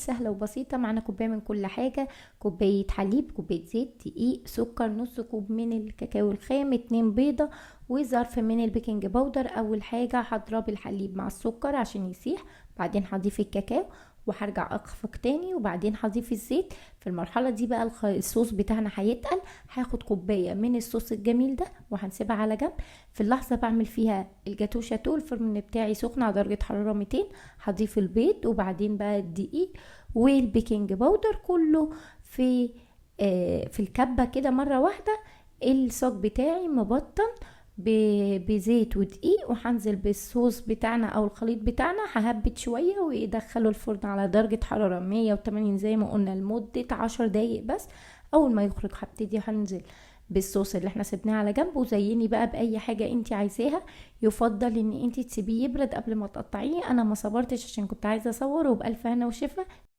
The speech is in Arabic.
سهلة وبسيطة. معانا كوباية من كل حاجة، كوباية حليب، كوباية زيت، دقيق، سكر، نص كوب من الكاكاو الخام، 2 بيضة، وظرف من البيكنج باودر. اول حاجة هضرب الحليب مع السكر عشان يسيح، بعدين هضيف الكاكاو وهرجع اخفق تاني، وبعدين هضيف الزيت. في المرحلة دي بقى الصوص بتاعنا هيتقل. هاخد كوباية من الصوص الجميل ده وهنسيبها على جنب. في اللحظة بعمل فيها الجاتو شاتو. الفرن بتاعي سخن على درجة حرارة 200. هضيف البيض وبعدين بقى الدقيق والبيكنج باودر كله في الكبة كده مرة واحدة. الصاج بتاعي مبطن بزيت ودقيق، وهنزل بالصوص بتاعنا او الخليط بتاعنا. ههبت شوية ويدخله الفرن على درجة حرارة 180 زي ما قلنا لمدة 10 دقايق بس. اول ما يخرج هبتدي هنزل بالصوص اللي احنا سيبناه على جنب، وزيني بقى باي حاجة انت عايزاها. يفضل ان انت تسيبيه يبرد قبل ما تقطعيه. انا ما صبرتش عشان كنت عايزة اصور، وبألف هنا وشفا.